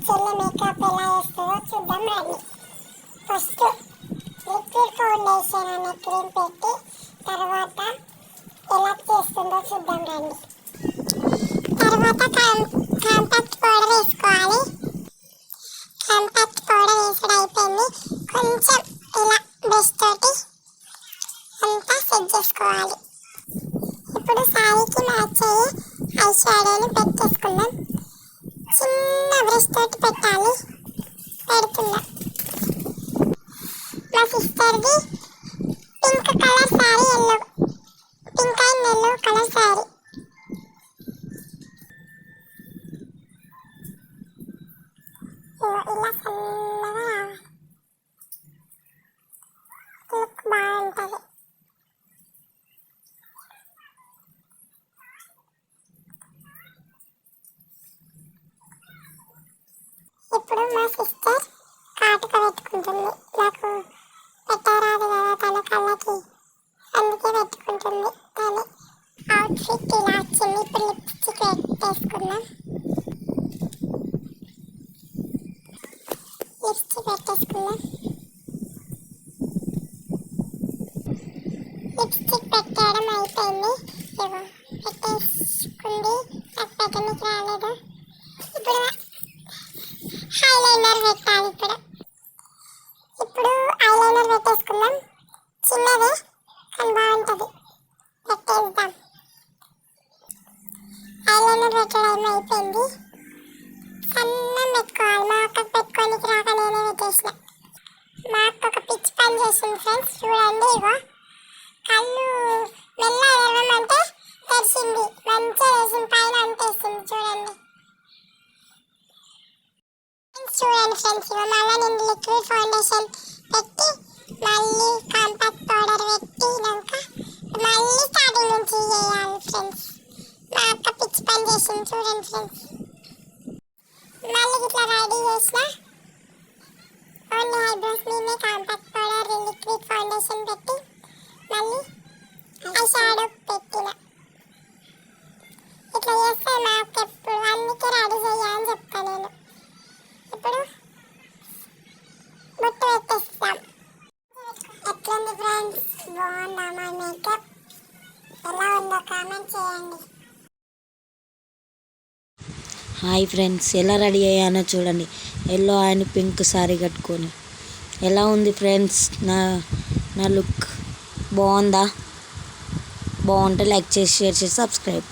చెల్లి మేకప్ ఎలా వేస్తుందో చూద్దాం రండి. ఫస్ట్ లిక్విడ్ ఫౌండేషన్ అనే క్రీమ్ పెట్టి తర్వాత ఎలా చేస్తుందో చూద్దాం రండి. తర్వాత కాంపాక్ట్ పౌడర్ వేసుకోవాలి. కాంపాక్ట్ పౌడర్ వేసుడు అయిపోయింది. కొంచెం ఇలా బ్రష్ తోటి అంతా సెట్ చేసుకోవాలి. ఇప్పుడు శారీకి మ్యాచ్ అయ్యే ఐ షాడోని పెట్టేసుకుందాం. చిన్న బ్రష్ తోటి పెట్టాలి. పెడుతుందా మా సిస్టర్ది pink colour sari, pink and yellow colour sari. ఇలా సన్నగా రావాలి. లుక్ బాగుంటుంది. ఇప్పుడు మా సిస్టర్ కాటుక పెట్టుకుంటుంది. నాకు పెట్టరాదు కదా తన కళ్ళకి, అందుకే పెట్టుకుంటుంది. తను అవుట్ఫిట్ ఇలా వచ్చింది. ఇప్పుడు లిప్స్టిక్ పెట్టేసుకుందాం. లిప్స్టిక్ పెట్టేసుకుందాం. లిప్స్టిక్ పెట్టడం అయిపోయింది. ఇగో పెట్టేసుకుంది. నాకు పెట్టడానికి రాలేదు. ఇప్పుడు ఐలైనర్ పెట్టాలి. ఇప్పుడు ఐలైనర్ పెట్టేసుకుందాం. చిన్నది కానీ బాగుంటుంది, పెట్టేద్దాం. ఐలైనర్ పెట్టడం అయిపోయింది. సన్నం పెట్టుకోవాలి. మా అక్కకు పెట్టుకోనికి రాక నేనే పెట్టేసిన. మా అక్క ఒక పిచ్చి పని చేసింది ఫ్రెండ్స్. చూడండి, ఇగో కళ్ళు మెల్ల తెరవమంటే తెరిచింది. మంచిగా వేసింది, పైన అంటేస్తుంది. చూడండి ఫ్రెండ్స్, ఇగో మళ్ళీ నేను లిక్విడ్ ఫౌండేషన్ పెట్టి మళ్ళీ కాంపాక్ట్ పౌడర్ పెట్టినాక మళ్ళీ స్టార్టింగ్ నుంచి చేయాలి ఫ్రెండ్స్. మా అక్క పిచ్చి పని చేసింది. చూడండి ఫ్రెండ్స్, మళ్ళీ ఇట్లా రెడీ చేసిన ఓన్లీ ఐబ్రోస్ మీదే కాంపాక్ట్ పౌడర్ లిక్విడ్ ఫౌండేషన్ పెట్టి మళ్ళీ ఐ షాడో పెట్టిన. ఇట్లా చేస్తే మా అక్క ఎప్పుడు అందుకే రెడీ చేయాలని చెప్తాను నేను. ఇప్పుడు బొట్టు పెట్టేస్తాం. ఎట్లుంది ఫ్రెండ్స్, బాగుందా మా మేకప్? ఎలా ఉందో కామెంట్ చేయండి. హాయ్ ఫ్రెండ్స్, ఎలా రెడీ అయ్యానో చూడండి. ఎల్లో అండ్ పింక్ శారీ కట్టుకొని ఎలా ఉంది ఫ్రెండ్స్? నా లుక్ బాగుందా? బాగుంటే లైక్ చేసి, షేర్ చేసి, సబ్స్క్రైబ్.